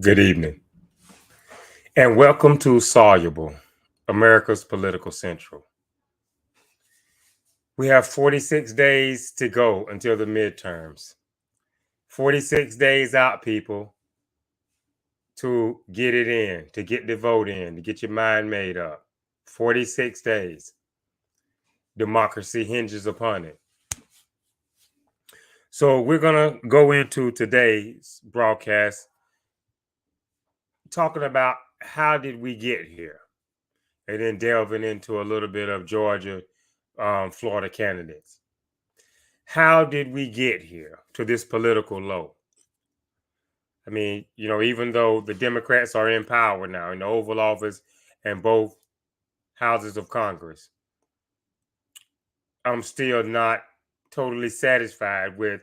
Good evening, and welcome to Soluble, America's Political Central. We have 46 days to go until the midterms. 46 days out, people, to get it in, to get the vote in, to get your mind made up. 46 days. Democracy hinges upon it. So we're going to go into today's broadcast talking about how did we get here, and then delving into a little bit of Georgia, Florida candidates. How did we get here to this political low? I mean, even though the Democrats are in power now in the Oval Office and both houses of Congress, I'm still not totally satisfied with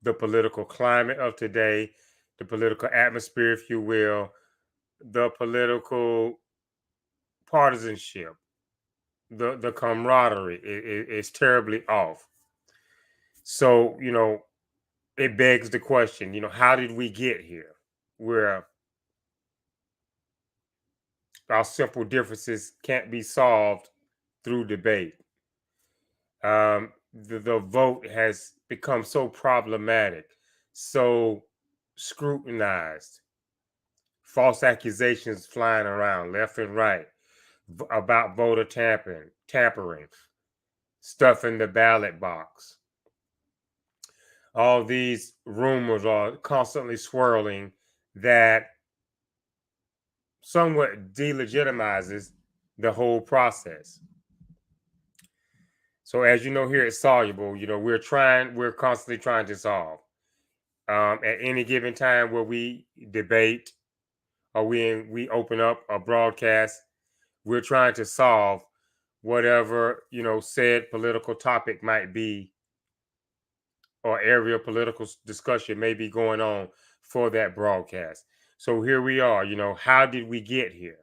the political climate of today, the political atmosphere, if you will, the political partisanship, the camaraderie is terribly off. So, it begs the question, how did we get here? Where our simple differences can't be solved through debate. The vote has become so problematic, so scrutinized, false accusations flying around left and right about voter tampering, stuff in the ballot box. All these rumors are constantly swirling that somewhat delegitimizes the whole process. So as you know, here at Soluble, we're constantly trying to solve. At any given time where we debate or we open up a broadcast, we're trying to solve whatever, said political topic might be or area of political discussion may be going on for that broadcast. So here we are, how did we get here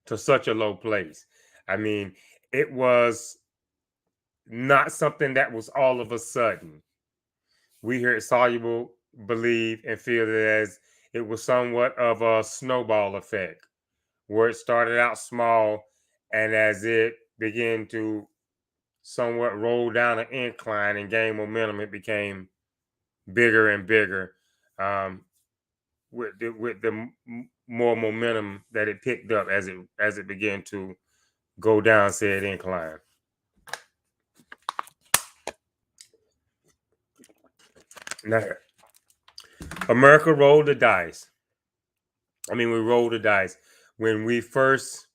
to such a low place? I mean, it was not something that was all of a sudden. We here at Soluble believe and feel that as it was somewhat of a snowball effect, where it started out small, and as it began to somewhat roll down an incline and gain momentum, it became bigger and bigger, with the more momentum that it picked up as it began to go down said incline. Now, America rolled the dice. I mean, we rolled the dice when we first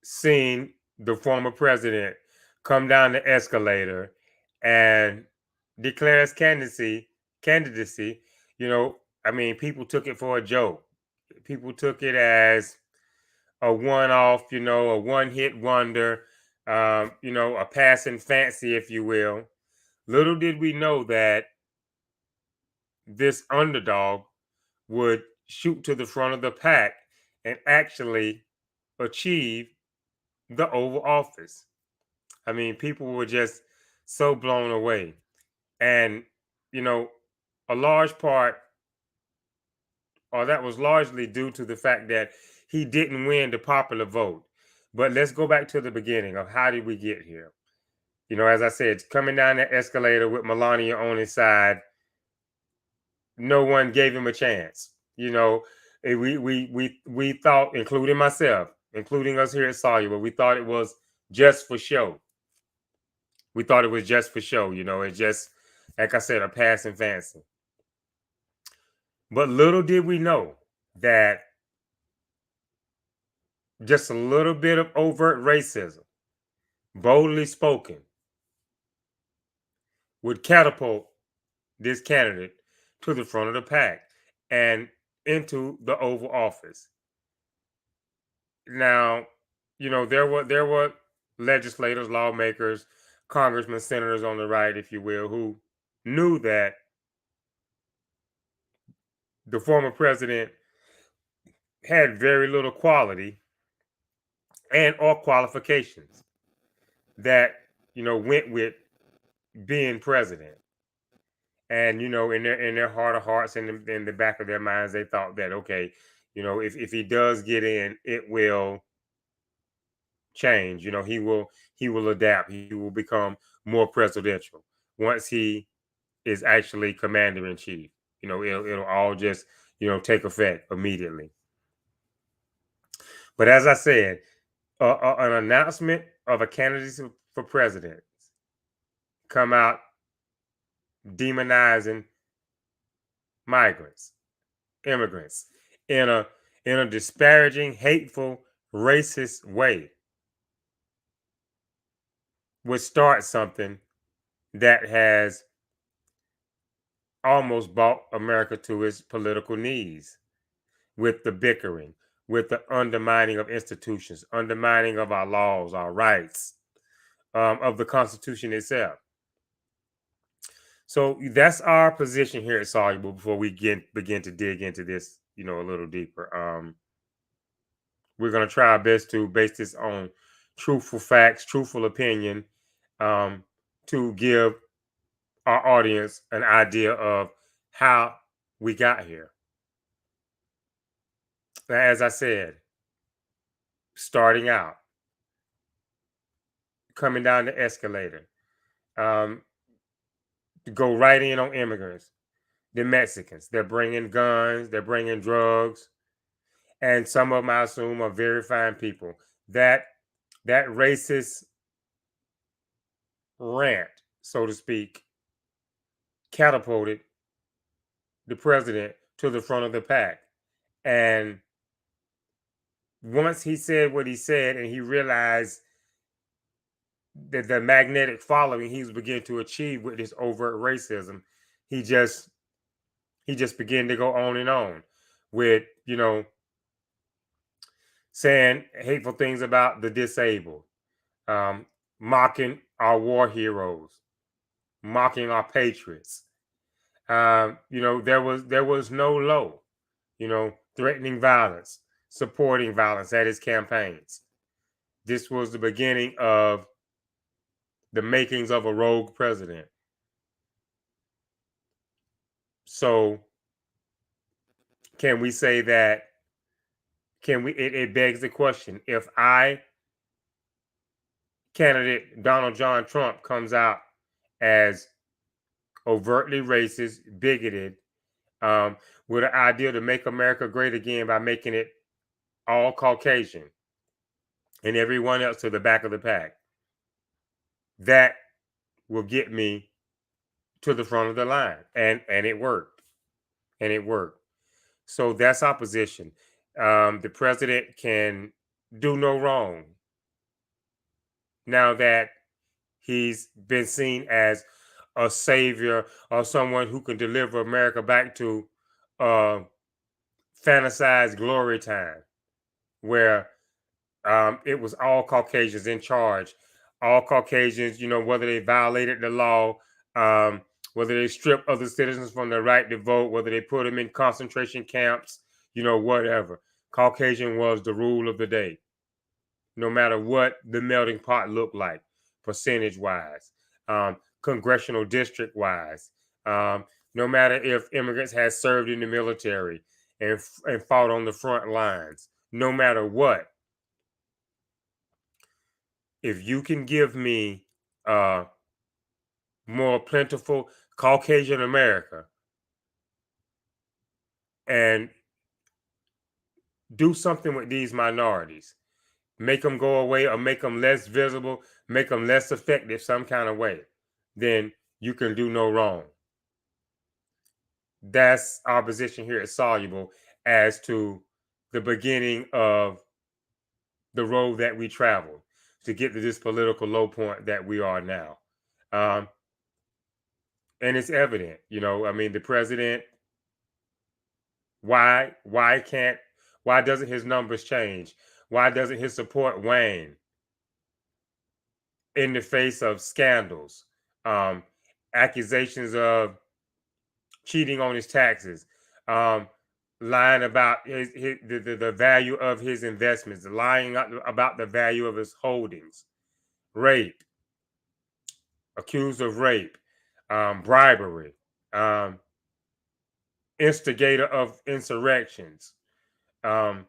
seen the former president come down the escalator and declare his candidacy. I mean, people took it for a joke. People took it as a one-off, a one-hit wonder, a passing fancy, if you will. Little did we know that this underdog would shoot to the front of the pack and actually achieve the Oval Office. I mean, people were just so blown away. And, a large part, or that was largely due to the fact that he didn't win the popular vote. But let's go back to the beginning of how did we get here? As I said, coming down that escalator with Melania on his side, no one gave him a chance. We thought, including myself, including us here at Soluble, we thought it was just for show. We thought it was just for show. It's just, like I said, a passing fancy. But little did we know that just a little bit of overt racism, boldly spoken, would catapult this candidate to the front of the pack and into the Oval Office. Now, there were legislators, lawmakers, congressmen, senators on the right, if you will, who knew that the former president had very little quality and or qualifications that went with being president. And in their heart of hearts, in the back of their minds, they thought that, okay, if he does get in, it will change. He will adapt. He will become more presidential once he is actually commander in chief. It'll all just take effect immediately. But as I said, an announcement of a candidacy for president come out demonizing migrants, immigrants, in a disparaging, hateful, racist way would start something that has almost brought America to its political knees, with the bickering, with the undermining of institutions, undermining of our laws, our rights, of the Constitution itself. So that's our position here at Soluble. Before we begin to dig into this, a little deeper, we're going to try our best to base this on truthful facts, truthful opinion, to give our audience an idea of how we got here. Now, as I said, starting out, coming down the escalator, go right in on immigrants, the Mexicans. They're bringing guns, they're bringing drugs, and some of them, I assume, are very fine people. That racist rant, so to speak, catapulted the president to the front of the pack. And once he said what he said, and he realized that the magnetic following he was beginning to achieve with this overt racism, he just began to go on and on with saying hateful things about the disabled, mocking our war heroes, mocking our patriots. There was no low, threatening violence, supporting violence at his campaigns. This was the beginning of the makings of a rogue president. So can we say that? It begs the question: if candidate Donald John Trump comes out as overtly racist, bigoted, with an idea to make America great again by making it all Caucasian and everyone else to the back of the pack, that will get me to the front of the line. And it worked. And it worked. So that's our position. The president can do no wrong now that he's been seen as a savior or someone who can deliver America back to fantasized glory time, where it was all Caucasians in charge. All Caucasians, whether they violated the law, whether they stripped other citizens from their right to vote, whether they put them in concentration camps, whatever. Caucasian was the rule of the day, no matter what the melting pot looked like, percentage-wise, congressional district-wise, no matter if immigrants had served in the military and fought on the front lines, no matter what. If you can give me more plentiful Caucasian America and do something with these minorities, make them go away or make them less visible, make them less effective some kind of way, then you can do no wrong. That's our position here at Soluble as to the beginning of the road that we traveled to get to this political low point that we are now. And it's evident, the president, why doesn't his numbers change? Why doesn't his support wane in the face of scandals, accusations of cheating on his taxes, lying about the value of his investments, lying about the value of his holdings, rape, accused of rape, bribery, um, instigator of insurrections, um,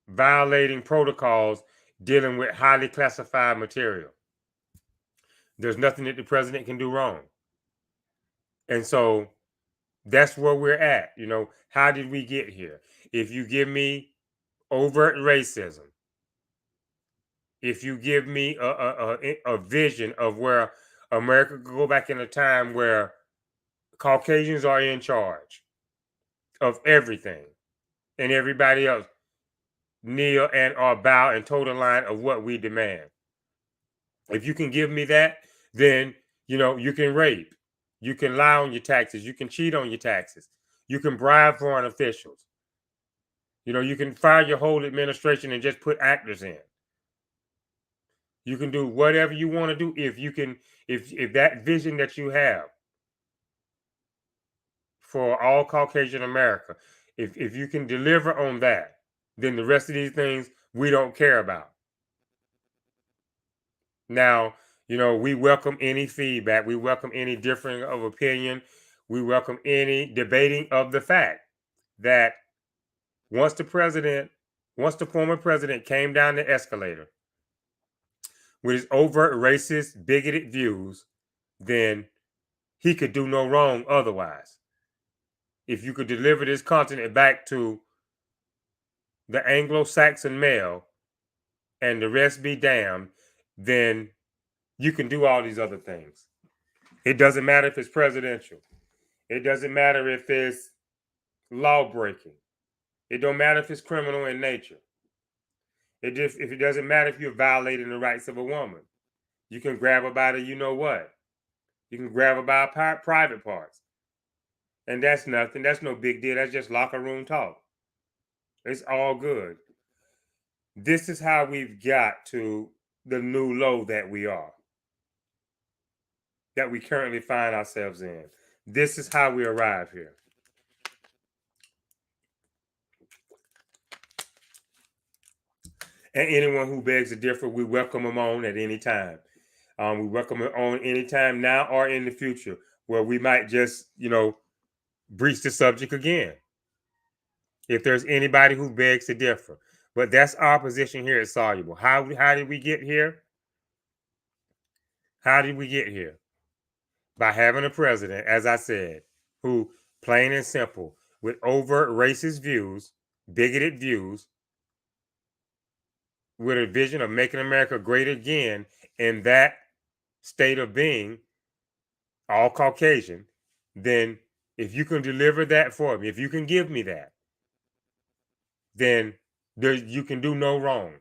violating protocols dealing with highly classified material. There's nothing that the president can do wrong. And so that's where we're at. How did we get here? If you give me overt racism, if you give me a vision of where America could go back in a time where Caucasians are in charge of everything and everybody else kneel and or bow and toe the line of what we demand. If you can give me that, then you can rape, you can lie on your taxes, you can cheat on your taxes, you can bribe foreign officials, you can fire your whole administration and just put actors in. You can do whatever you want to do if that vision that you have for all Caucasian America, if you can deliver on that, then the rest of these things we don't care about. Now, we welcome any feedback. We welcome any differing of opinion. We welcome any debating of the fact that once the former president came down the escalator with his overt racist, bigoted views, then he could do no wrong otherwise. If you could deliver this continent back to the Anglo-Saxon male and the rest be damned, then you can do all these other things. It doesn't matter if it's presidential. It doesn't matter if it's law breaking. It don't matter if it's criminal in nature. If it doesn't matter if you're violating the rights of a woman. You can grab her by the you know what. You can grab her by private parts. And that's nothing. That's no big deal. That's just locker room talk. It's all good. This is how we've got to the new low that we are, that we currently find ourselves in. This is how we arrive here. And anyone who begs to differ, we welcome them on at any time. We welcome them on anytime now or in the future, where we might just, breach the subject again. If there's anybody who begs to differ. But that's our position here at Soluble. How did we get here? How did we get here? By having a president, as I said, who, plain and simple, with overt racist views, bigoted views, with a vision of making America great again in that state of being, all Caucasian, then if you can deliver that for me, if you can give me that, then you can do no wrong.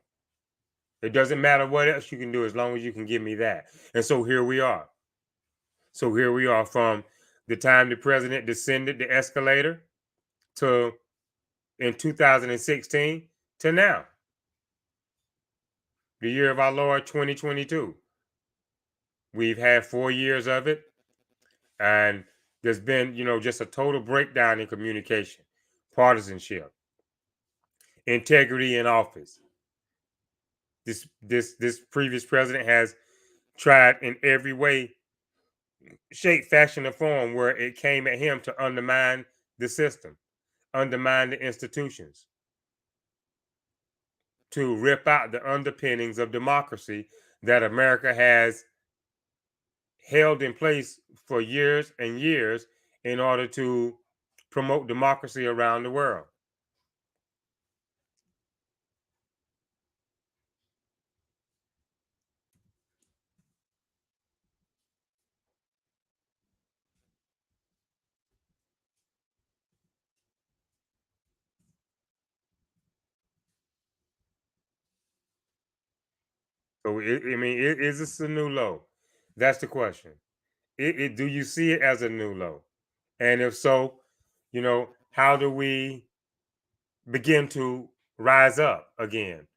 It doesn't matter what else you can do as long as you can give me that. And so here we are. So here we are from the time the president descended the escalator to in 2016 to now, the year of our Lord 2022. We've had 4 years of it, and there's been, just a total breakdown in communication, partisanship, integrity in office. This previous president has tried in every way, shape, fashion, or form where it came at him to undermine the system, undermine the institutions, to rip out the underpinnings of democracy that America has held in place for years and years in order to promote democracy around the world. So is this a new low? That's the question. Do you see it as a new low? And if so, how do we begin to rise up again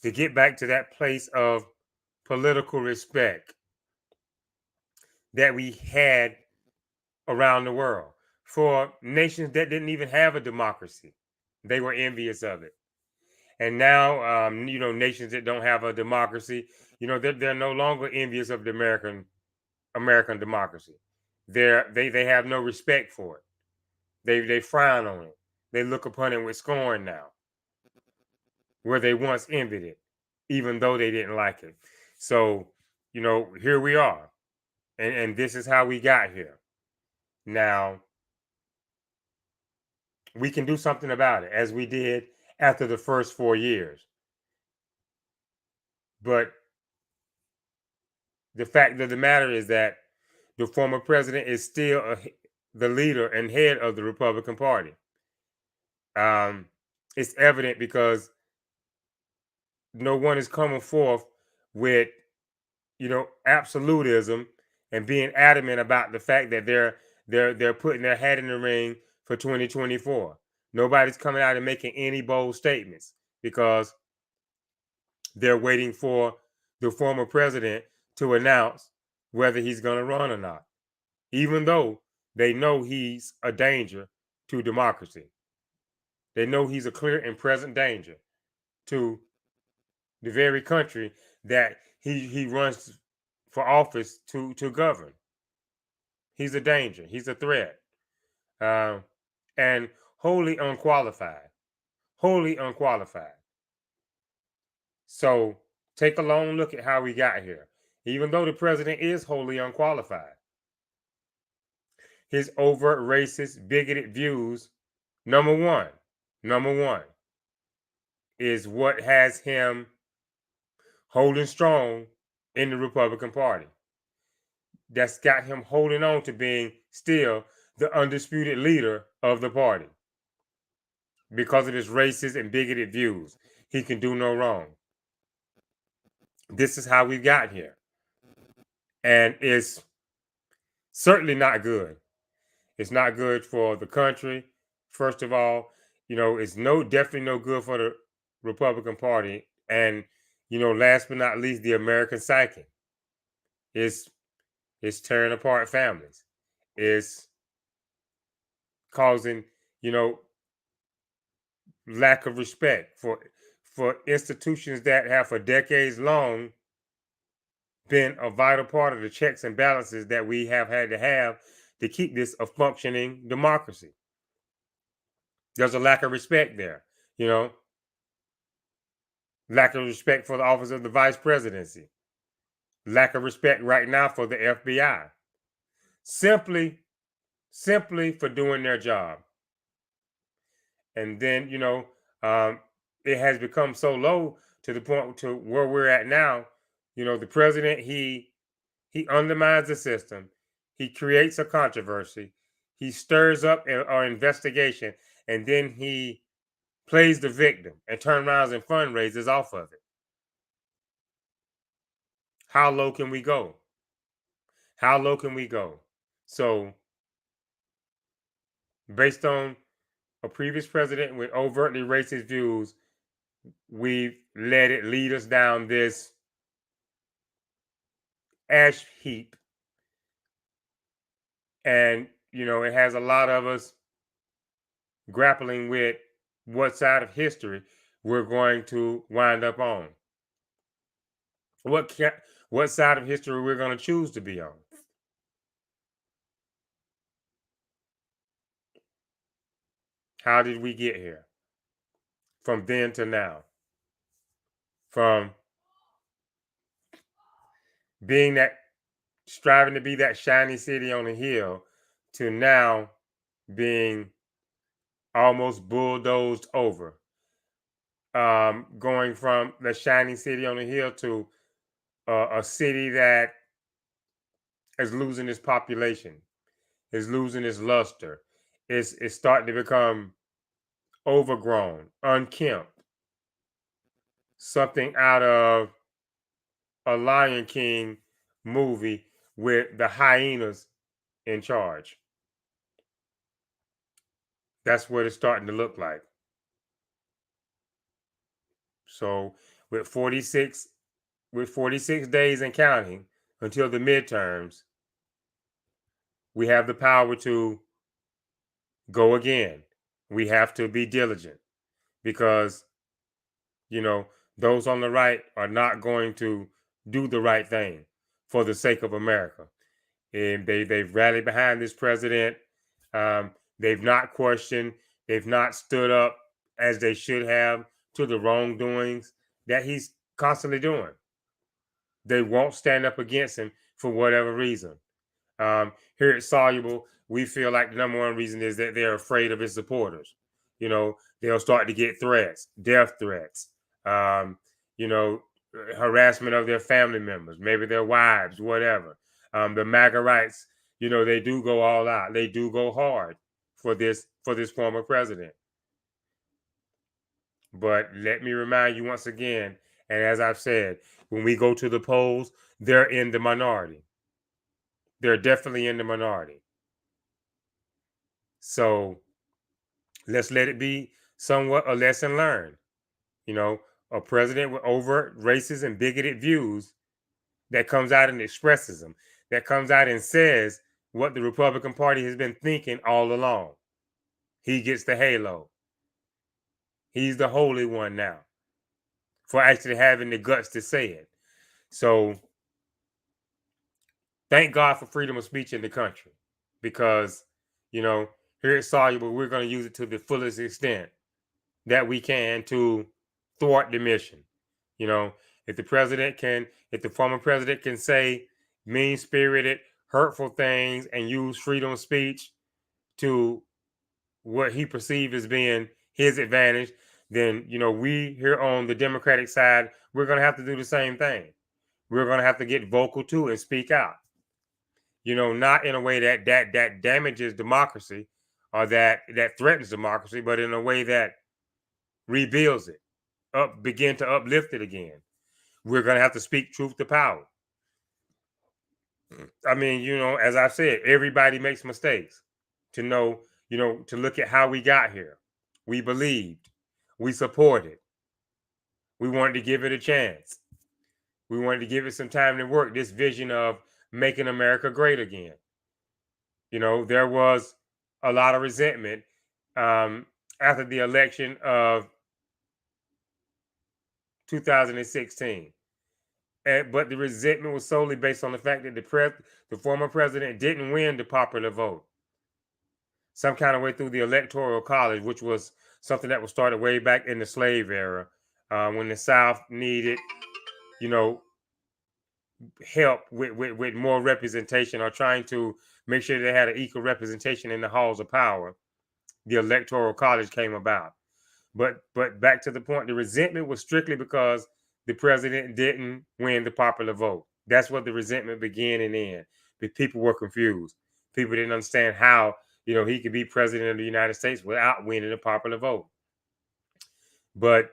to get back to that place of political respect that we had around the world for nations that didn't even have a democracy? They were envious of it. And now, nations that don't have a democracy, they're no longer envious of the American democracy. they have no respect for it. They frown on it. They look upon it with scorn now, where they once envied it, even though they didn't like it. So, here we are. And this is how we got here. Now, we can do something about it, as we did after the first 4 years. But the fact of the matter is that the former president is still the leader and head of the Republican Party. It's evident because no one is coming forth with, absolutism and being adamant about the fact that they're putting their hat in the ring for 2024. Nobody's coming out and making any bold statements because they're waiting for the former president to announce whether he's going to run or not, even though they know he's a danger to democracy. They know he's a clear and present danger to the very country that he runs for office to govern. He's a danger. He's a threat, and wholly unqualified. Wholly unqualified. So take a long look at how we got here. Even though the president is wholly unqualified, his overt racist, bigoted views, number one, is what has him holding strong in the Republican Party. That's got him holding on to being still the undisputed leader of the party because of his racist and bigoted views. He can do no wrong. This is how we got here. And it's certainly not good. It's not good for the country. First of all, it's definitely no good for the Republican Party. And, last but not least, the American psyche. It's tearing apart families. It's causing, lack of respect for institutions that have for decades long been a vital part of the checks and balances that we have had to keep this a functioning democracy. There's a lack of respect there, lack of respect for the office of the vice presidency, lack of respect right now for the FBI, simply for doing their job. And then, it has become so low to the point to where we're at now. The president, he undermines the system. He creates a controversy. He stirs up an investigation, and then he plays the victim and turns around and fundraises off of it. How low can we go? How low can we go? So, based on a previous president with overtly racist views, we've let it lead us down this ash heap. And, it has a lot of us grappling with what side of history we're going to wind up on. What side of history we're going to choose to be on. How did we get here? From then to now. From striving to be that shiny city on the hill to now being almost bulldozed over. Going from the shiny city on the hill to a city that is losing its population, is losing its luster. It's starting to become overgrown, unkempt. Something out of a Lion King movie with the hyenas in charge. That's what it's starting to look like. So with 46 days and counting until the midterms, we have the power to go again. We have to be diligent because, those on the right are not going to do the right thing for the sake of America. and they've rallied behind this president. They've not questioned, they've not stood up as they should have to the wrongdoings that he's constantly doing. They won't stand up against him for whatever reason. Here at Soluble, we feel like the number one reason is that they're afraid of his supporters. You know, they'll start to get threats, death threats, um, you know, harassment of their family members, maybe their wives, whatever. The MAGA rights, you know, they do go all out. They do go hard for this former president. But let me remind you once again, and as I've said, when we go to the polls, they're in the minority. They're definitely in the minority. So let's let it be somewhat a lesson learned. You know, a president with overt racist and bigoted views that comes out and expresses them, that comes out and says what the Republican Party has been thinking all along. He gets the halo. He's the holy one now for actually having the guts to say it. So thank God for freedom of speech in the country, because, you know, here at Soluble, we're going to use it to the fullest extent that we can to thwart the mission. You know, if the former president can say mean spirited, hurtful things and use freedom of speech to what he perceived as being his advantage, then, you know, we here on the Democratic side, we're going to have to do the same thing. We're going to have to get vocal too and speak out. You know, not in a way that damages democracy or that threatens democracy, but in a way that rebuilds it, begin to uplift it again. We're going to have to speak truth to power. I mean, you know, as I said, everybody makes mistakes. To know, you know, to look at how we got here. We believed, we supported, we wanted to give it a chance. We wanted to give it some time to work. This vision of making America great again. You know, there was a lot of resentment after the election of 2016. But the resentment was solely based on the fact that the former president didn't win the popular vote. Some kind of way through the Electoral College, which was something that was started way back in the slave era, when the South needed, you know, help with more representation, or trying to make sure they had an equal representation in the halls of power. The Electoral College came about. But back to the point, the resentment was strictly because the president didn't win the popular vote. That's what the resentment began and ended. But people were confused. People didn't understand how, you know, he could be president of the United States without winning the popular vote. But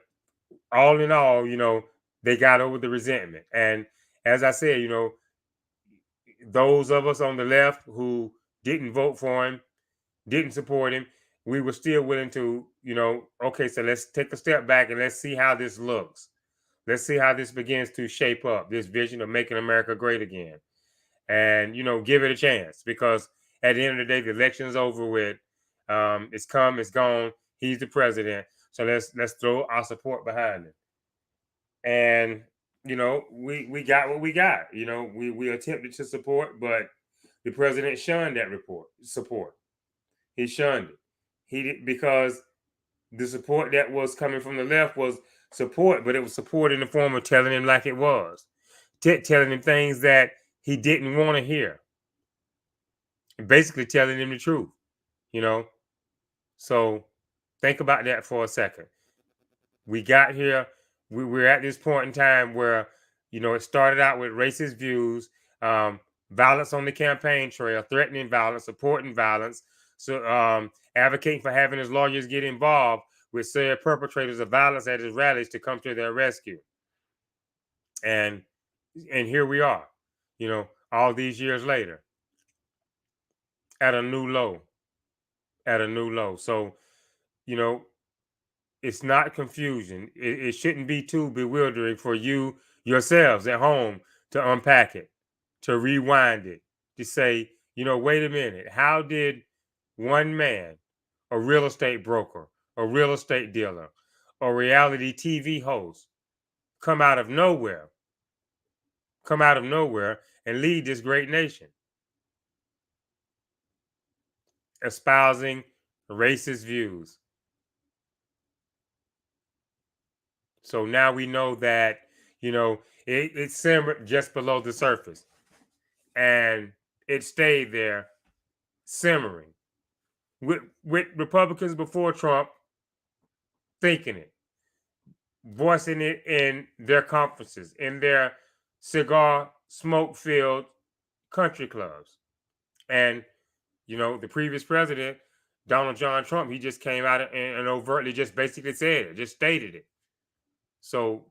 all in all, you know, they got over the resentment. And as I said, you know, those of us on the left who didn't vote for him, didn't support him, we were still willing to, you know, okay, so let's take a step back and let's see how this looks. Let's see how this begins to shape up, this vision of making America great again. And, you know, give it a chance, because at the end of the day, the election's over with. It's come, it's gone. He's the president. So let's throw our support behind him. And, you know, we got what we got. You know, we attempted to support, but the president shunned that support. He shunned it. He did, because the support that was coming from the left was support, but it was support in the form of telling him like it was, telling him things that he didn't want to hear, and basically telling him the truth, you know. So think about that for a second. We got here. We're at this point in time where, you know, it started out with racist views, violence on the campaign trail, threatening violence, supporting violence, so advocating for having his lawyers get involved with said perpetrators of violence at his rallies to come to their rescue. And here we are, you know, all these years later, at a new low, at a new low. So, you know, it's not confusion. It shouldn't be too bewildering for you yourselves at home to unpack it, to rewind it, to say, you know, wait a minute, how did one man, a real estate broker, a real estate dealer, a reality TV host, come out of nowhere, and lead this great nation? espousing racist views. So now we know that, it simmered just below the surface, and it stayed there simmering with Republicans before Trump thinking it, voicing it in their conferences, in their cigar smoke filled country clubs. And, the previous president, Donald John Trump, he just came out and overtly just basically said it, just stated it. So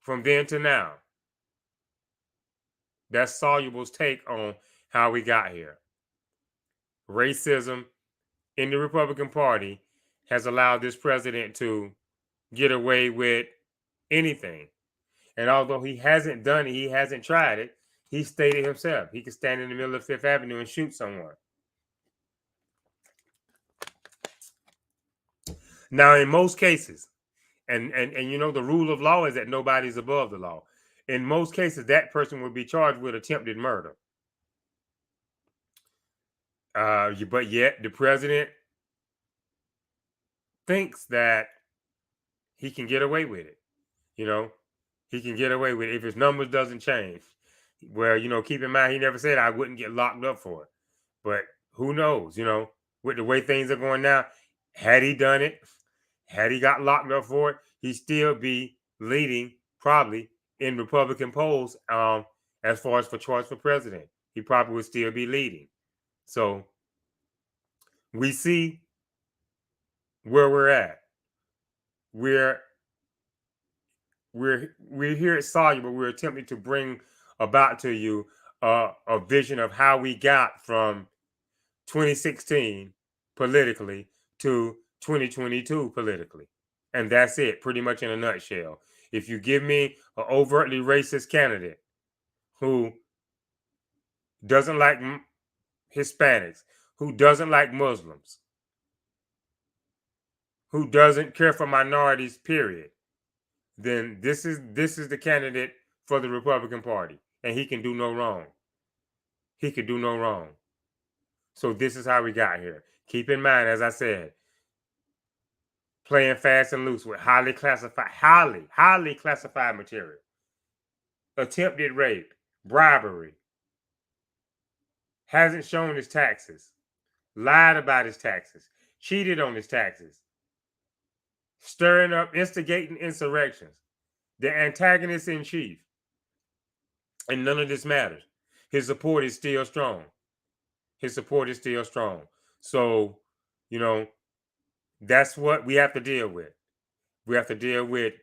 from then to now, that's Soluble's take on how we got here. Racism in the Republican Party has allowed this president to get away with anything. And although he hasn't done it, he hasn't tried it, he stated himself he could stand in the middle of Fifth Avenue and shoot someone. Now, in most cases, and the rule of law is that nobody's above the law. In most cases, that person would be charged with attempted murder. But yet the president thinks that he can get away with it. He can get away with it if his numbers doesn't change. Well, keep in mind, he never said I wouldn't get locked up for it. But who knows, with the way things are going now, had he done it, had he got locked up for it, he'd still be leading probably in Republican polls as far as for choice for president. He probably would still be leading. So we see where we're at. We're here at Soluble. We're attempting to bring about to you a vision of how we got from 2016 politically to 2022 politically. And that's it, pretty much in a nutshell. If you give me an overtly racist candidate who doesn't like Hispanics, who doesn't like Muslims, who doesn't care for minorities, period, then this is the candidate for the Republican Party, and he can do no wrong. He could do no wrong. So this is how we got here. Keep in mind, as I said, playing fast and loose with highly classified material. Attempted rape, bribery, hasn't shown his taxes, lied about his taxes, cheated on his taxes, stirring up, instigating insurrections, the antagonist in chief. And none of this matters. His support is still strong. So, that's what we have to deal with. We have to deal with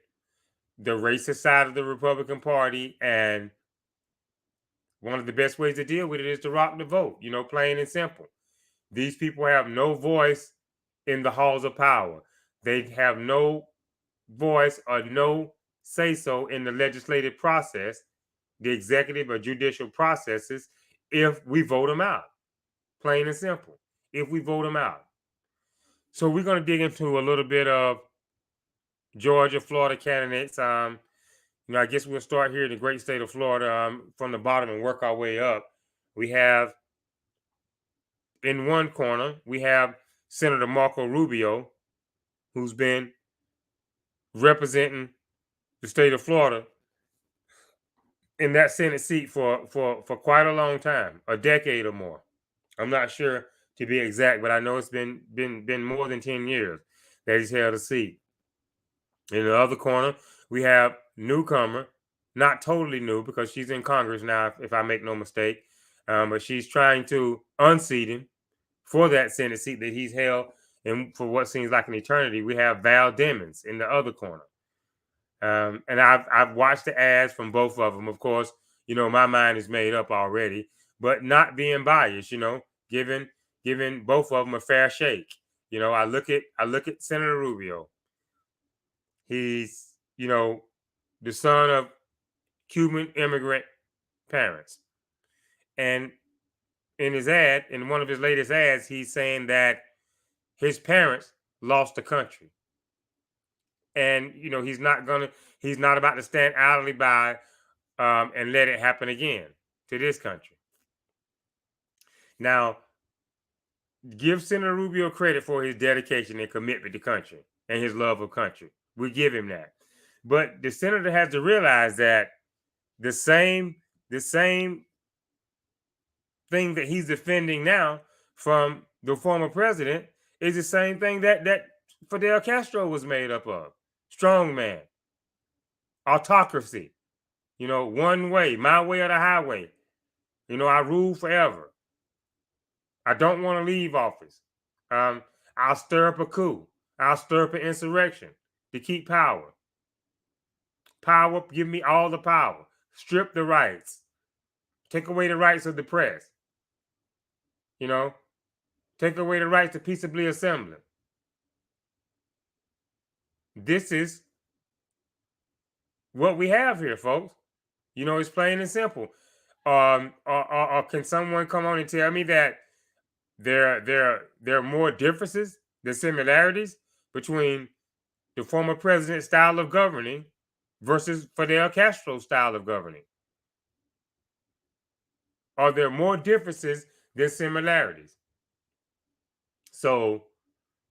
the racist side of the Republican Party, and one of the best ways to deal with it is to rock the vote, plain and simple. These people have no voice in the halls of power. They have no voice or no say-so in the legislative process, the executive or judicial processes, if we vote them out. Plain and simple. If we vote them out. So we're going to dig into a little bit of Georgia, Florida candidates. I guess we'll start here in the great state of Florida from the bottom and work our way up. We have, in one corner, we have Senator Marco Rubio, who's been representing the state of Florida in that Senate seat for quite a long time, a decade or more. I'm not sure to be exact, but I know it's been more than 10 years that he's held a seat. In the other corner, we have newcomer, not totally new because she's in Congress now, if I make no mistake, but she's trying to unseat him for that Senate seat that he's held and for what seems like an eternity. We have Val Demings in the other corner. And I've watched the ads from both of them. Of course, my mind is made up already, but not being biased, giving both of them a fair shake. I look at Senator Rubio. He's, the son of Cuban immigrant parents. And in one of his latest ads, he's saying that his parents lost the country. And, he's not about to stand idly by and let it happen again to this country. Now, give Senator Rubio credit for his dedication and commitment to country and his love of country. We give him that. But the senator has to realize that the same thing that he's defending now from the former president is the same thing that Fidel Castro was made up of. Strongman, autocracy, one way, my way or the highway. I rule forever. I don't want to leave office. I'll stir up a coup. I'll stir up an insurrection to keep power. Power, give me all the power. Strip the rights. Take away the rights of the press. Take away the right to peaceably assemble. This is what we have here, folks. It's plain and simple. Or can someone come on and tell me that there are more differences than similarities between the former president's style of governing versus Fidel Castro's style of governing? Are there more differences than similarities? So,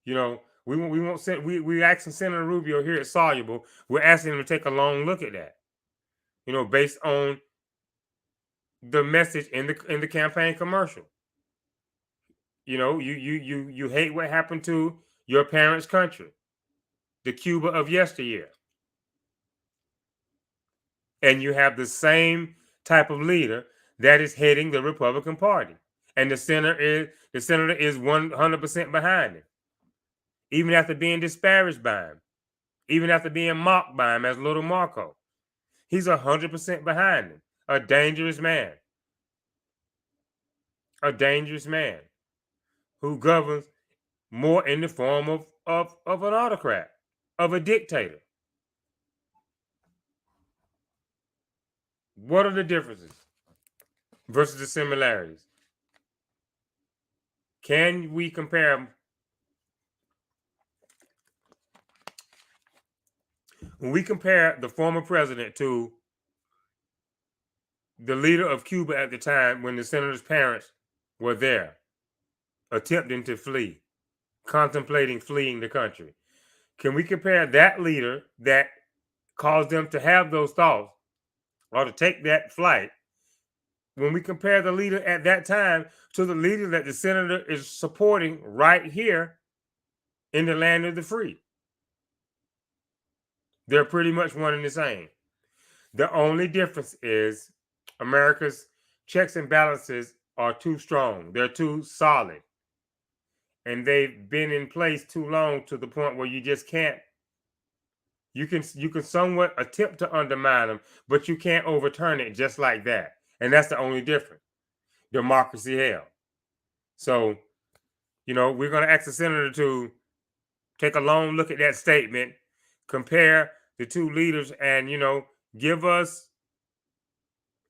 we asking Senator Rubio here at Soluble, we're asking him to take a long look at that. Based on the message in the campaign commercial. You hate what happened to your parents' country, the Cuba of yesteryear. And you have the same type of leader that is heading the Republican Party. And the senator is 100% behind him. Even after being disparaged by him, even after being mocked by him as Little Marco. He's 100% behind him. A dangerous man. A dangerous man who governs more in the form of an autocrat, of a dictator. What are the differences versus the similarities? Can we compare? When we compare the former president to the leader of Cuba at the time when the senator's parents were there, attempting to flee, contemplating fleeing the country, can we compare that leader that caused them to have those thoughts or to take that flight, when we compare the leader at that time to the leader that the senator is supporting right here in the land of the free? They're pretty much one and the same. The only difference is America's checks and balances are too strong. They're too solid. And they've been in place too long to the point where you just can't. You can somewhat attempt to undermine them, but you can't overturn it just like that. And that's the only difference. Democracy hell. So, we're going to ask the senator to take a long look at that statement, compare the two leaders, and, give us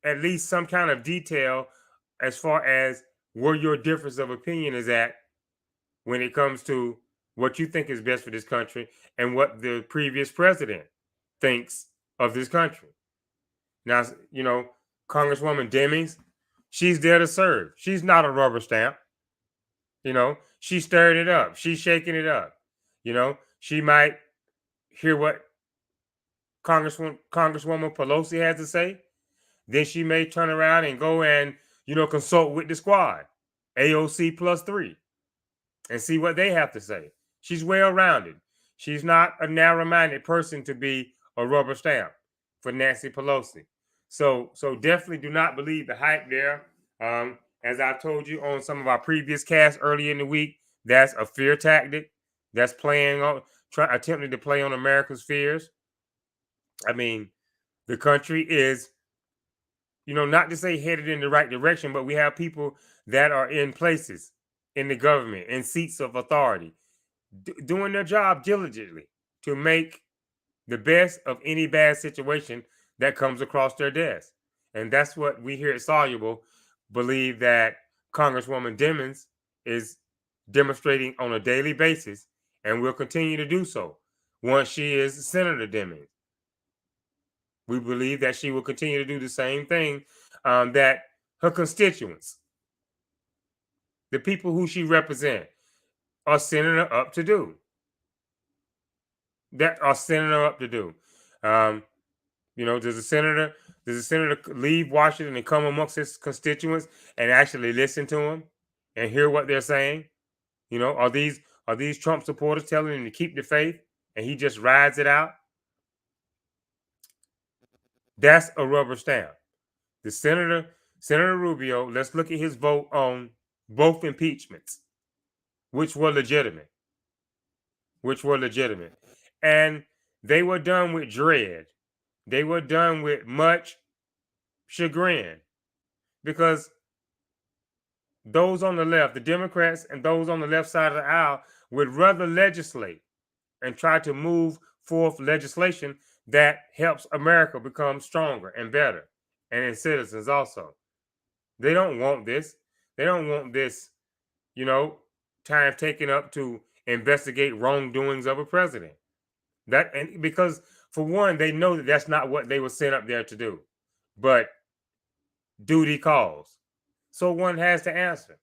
at least some kind of detail as far as where your difference of opinion is at when it comes to what you think is best for this country and what the previous president thinks of this country. Now, Congresswoman Demings, she's there to serve. She's not a rubber stamp. She stirred it up. She's shaking it up. She might hear what Congresswoman Pelosi has to say. Then she may turn around and go and, consult with the squad, AOC +3, and see what they have to say. She's well-rounded. She's not a narrow-minded person to be a rubber stamp for Nancy Pelosi. So definitely do not believe the hype there. As I told you on some of our previous casts earlier in the week, that's a fear tactic. That's attempting to play on America's fears. I mean, the country is, not to say headed in the right direction, but we have people that are in places in the government, in seats of authority, doing their job diligently to make the best of any bad situation that comes across their desk. And that's what we here at Soluble believe that Congresswoman Demings is demonstrating on a daily basis, and will continue to do so once she is Senator Demings. We believe that she will continue to do the same thing that her constituents the people who she represents are sending her up to do. That are sending her up to do. Does a senator leave Washington and come amongst his constituents and actually listen to them and hear what they're saying? Are these Trump supporters telling him to keep the faith and he just rides it out? That's a rubber stamp. The Senator Rubio, let's look at his vote on both impeachments, which were legitimate. And they were done with dread. They were done with much chagrin, because those on the left, the Democrats and those on the left side of the aisle, would rather legislate and try to move forth legislation that helps America become stronger and better, and its citizens also. They don't want this. They don't want this, time taken up to investigate wrongdoings of a president. And because, for one, they know that that's not what they were sent up there to do. But duty calls. So one has to answer.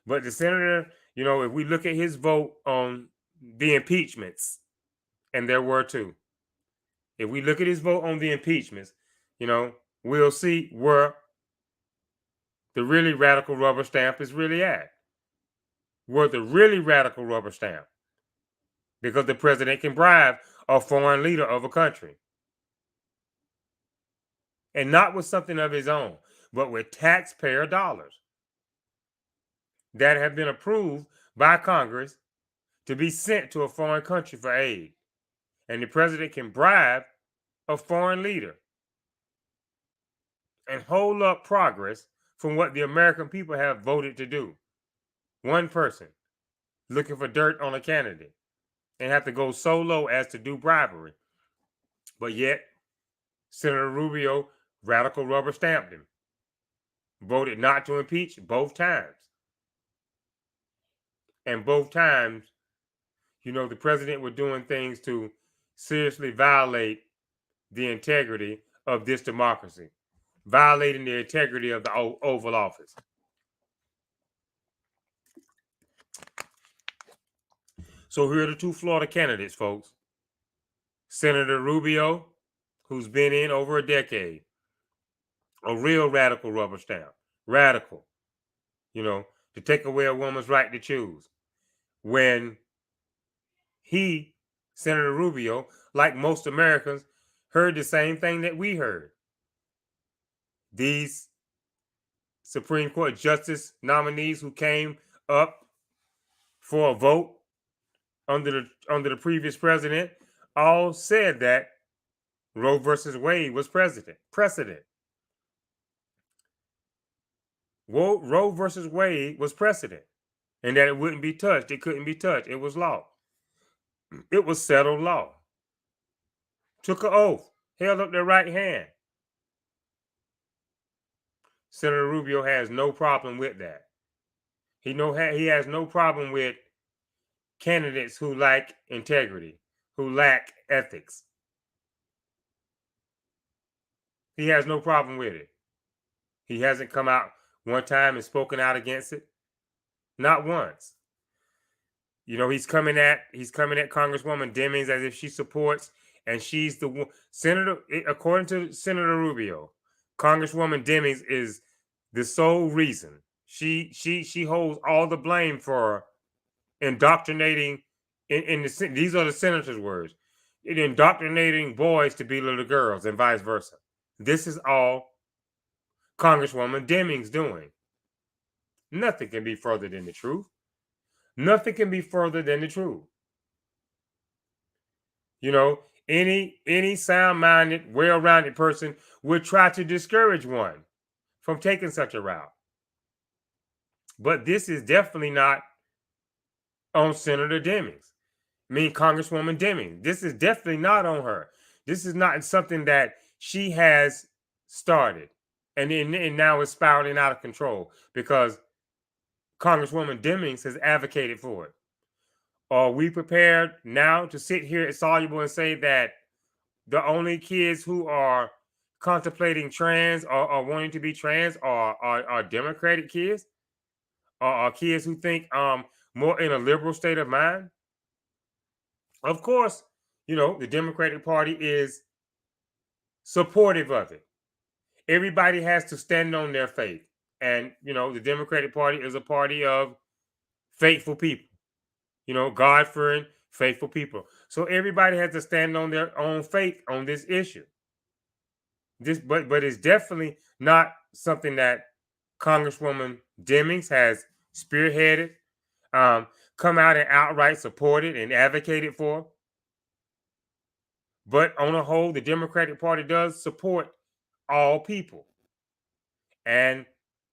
But the senator, if we look at his vote on the impeachments, and there were two, if we look at his vote on the impeachments, we'll see where the really radical rubber stamp is really at. Where the really radical rubber stamp. Because the president can bribe a foreign leader of a country. And not with something of his own, but with taxpayer dollars that have been approved by Congress to be sent to a foreign country for aid. And the president can bribe a foreign leader and hold up progress from what the American people have voted to do. One person looking for dirt on a candidate and have to go so low as to do bribery. But yet, Senator Rubio radical rubber stamped him. Voted not to impeach both times. And both times, the president was doing things to seriously violate the integrity of this democracy, violating the integrity of the Oval Office. So here are the two Florida candidates, folks. Senator Rubio, who's been in over a decade, a real radical rubber stamp, radical, to take away a woman's right to choose. When he, Senator Rubio, like most Americans, heard the same thing that we heard. These Supreme Court justice nominees who came up for a vote under the previous president all said that Roe versus Wade was precedent. Roe versus Wade was precedent, and that it wouldn't be touched. It couldn't be touched. It was law. It was settled law. Took an oath, held up their right hand. Senator Rubio has no problem with that. He has no problem with candidates who lack integrity, who lack ethics. He has no problem with it. He hasn't come out one time and spoken out against it. Not once. He's coming at Congresswoman Demings as if she supports, and she's the senator. According to Senator Rubio, Congresswoman Demings is the sole reason. She holds all the blame for indoctrinating. These are the senator's words: indoctrinating boys to be little girls and vice versa. This is all Congresswoman Demings doing. Nothing can be further than the truth. Nothing can be further than the truth. Any sound-minded, well-rounded person would try to discourage one from taking such a route. But this is definitely not on Senator Demings. Congresswoman Demings. This is definitely not on her. This is not something that she has started and now is spiraling out of control because Congresswoman Demings has advocated for it. Are we prepared now to sit here at Soluble and say that the only kids who are contemplating trans or wanting to be trans are Democratic kids? are kids who think more in a liberal state of mind. Of course, the Democratic Party is supportive of it. Everybody has to stand on their faith. And, the Democratic Party is a party of faithful people, God fearing, faithful people. So everybody has to stand on their own faith on this issue. But it's definitely not something that Congresswoman Demings has spearheaded, come out and outright supported and advocated for. But on the whole, the Democratic Party does support all people. And,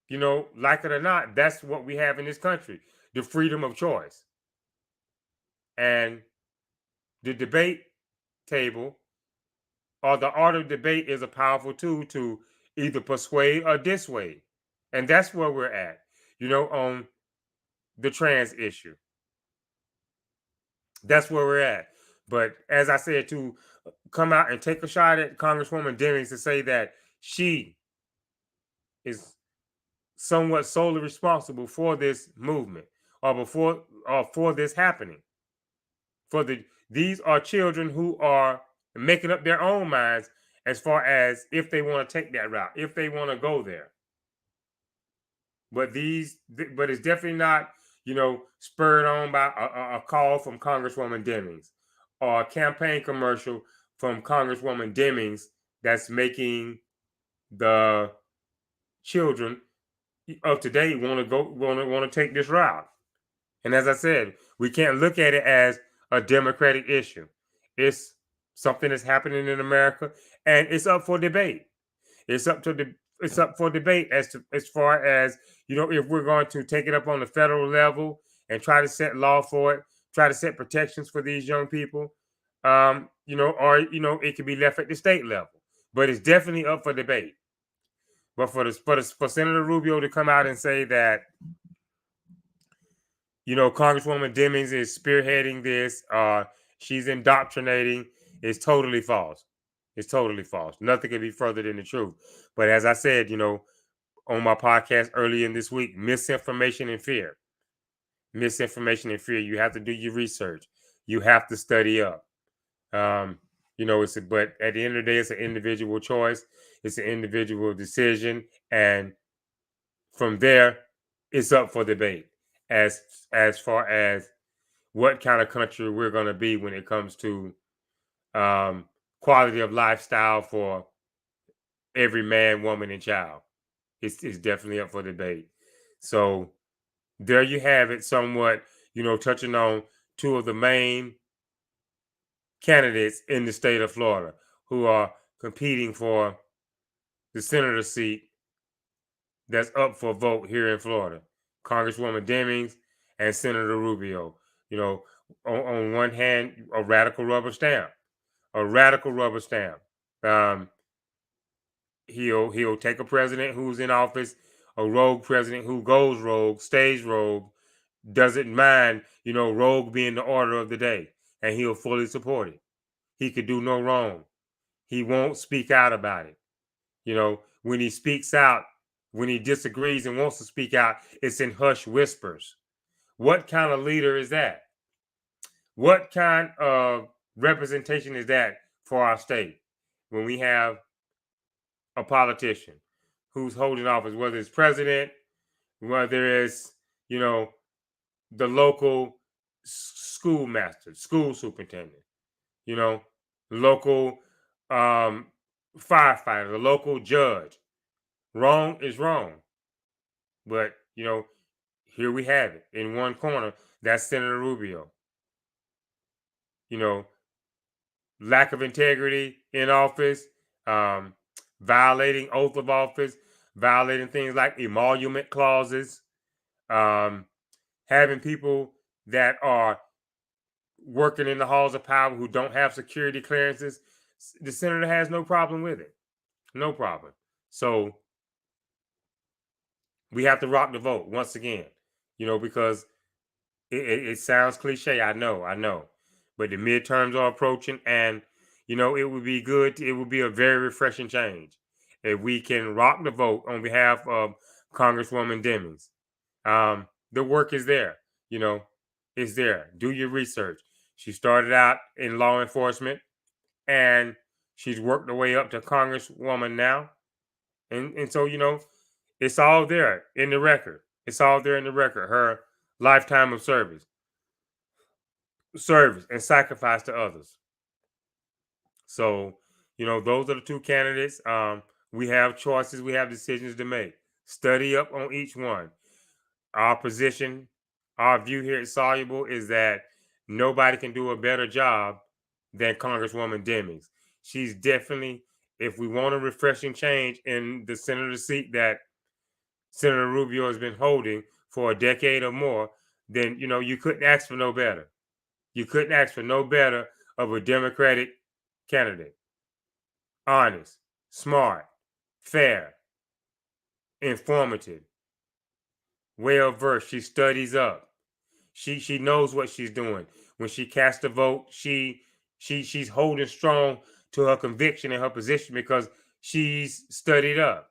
like it or not, that's what we have in this country, the freedom of choice. And the debate table or the art of debate is a powerful tool to either persuade or dissuade. And that's where we're at, on the trans issue. That's where we're at. But as I said, to come out and take a shot at Congresswoman Demings to say that she is somewhat solely responsible for this movement or for this happening. These are children who are making up their own minds as far as if they want to take that route, if they want to go there. But it's definitely not, spurred on by a call from Congresswoman Demings or a campaign commercial from Congresswoman Demings that's making the children of today want to take this route. And as I said, we can't look at it as a Democratic issue. It's something that's happening in America, and it's up for debate. It's up for debate as far as, if we're going to take it up on the federal level and try to set law for it, try to set protections for these young people, or it could be left at the state level. But it's definitely up for debate. But for Senator Rubio to come out and say that, Congresswoman Demings is spearheading this, she's indoctrinating, is totally false. It's totally false. Nothing could be further than the truth. But as I said, on my podcast earlier in this week, misinformation and fear. Misinformation and fear. You have to do your research. You have to study up. But at the end of the day, it's an individual choice. It's an individual decision. And from there, it's up for debate as far as what kind of country we're going to be when it comes to quality of lifestyle for every man, woman, and child. It's definitely up for debate. So there you have it, somewhat, touching on two of the main candidates in the state of Florida who are competing for the senator seat that's up for vote here in Florida. Congresswoman Demings and Senator Rubio. On one hand, a radical rubber stamp. He'll take a president who's in office, a rogue president who goes rogue, stays rogue, doesn't mind, rogue being the order of the day, and he'll fully support it. He could do no wrong. He won't speak out about it. When he speaks out, when he disagrees and wants to speak out, it's in hushed whispers. What kind of leader is that? What kind of representation is that for our state when we have a politician who's holding office, whether it's president, whether it's, the local schoolmaster, school superintendent, local firefighter, the local judge. Wrong is wrong. But, here we have it. In one corner, that's Senator Rubio. Lack of integrity in office, violating oath of office, violating things like emolument clauses, having people that are working in the halls of power who don't have security clearances. The senator has no problem with it. No problem. So we have to rock the vote once again, because it sounds cliche. I know. But the midterms are approaching, and, it would be good. It would be a very refreshing change if we can rock the vote on behalf of Congresswoman Demings. the work is there. You know, it's there. Do your research. She started out in law enforcement, and she's worked her way up to congresswoman now. And so, it's all there in the record. It's all there in the record. Her lifetime of service and sacrifice to others. So, those are the two candidates. We have choices, we have decisions to make. Study up on each one. Our position, our view here at Soluble is that nobody can do a better job than Congresswoman Demings. She's definitely, if we want a refreshing change in the senator seat that Senator Rubio has been holding for a decade or more, then you couldn't ask for no better. You couldn't ask for no better of a Democratic candidate. Honest, smart, fair, informative, well versed. She studies up. She knows what she's doing. When she casts a vote, she's holding strong to her conviction and her position because she's studied up.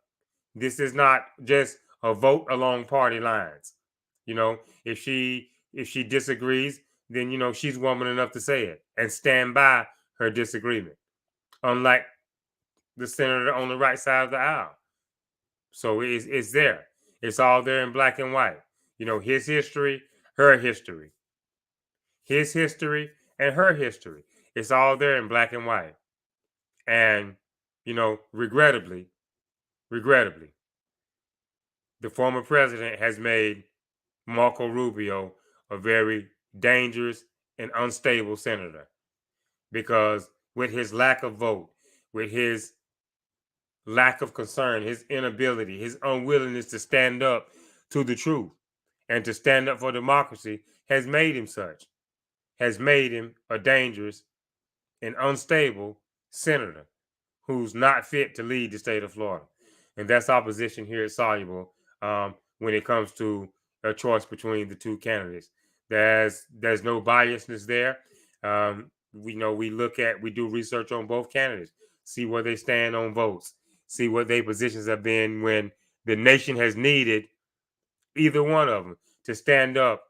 This is not just a vote along party lines. If she disagrees, then she's woman enough to say it and stand by her disagreement. Unlike the senator on the right side of the aisle. So it's there. It's all there in black and white. His history, her history. His history and her history. It's all there in black and white. And, regrettably, the former president has made Marco Rubio a very dangerous and unstable senator because with his lack of vote, with his lack of concern, his inability, his unwillingness to stand up to the truth and to stand up for democracy has made him such, has made him a dangerous and unstable senator who's not fit to lead the state of Florida. And that's our position here at Soluble when it comes to a choice between the two candidates. There's no biasness there. We do research on both candidates, see where they stand on votes, see what their positions have been when the nation has needed either one of them to stand up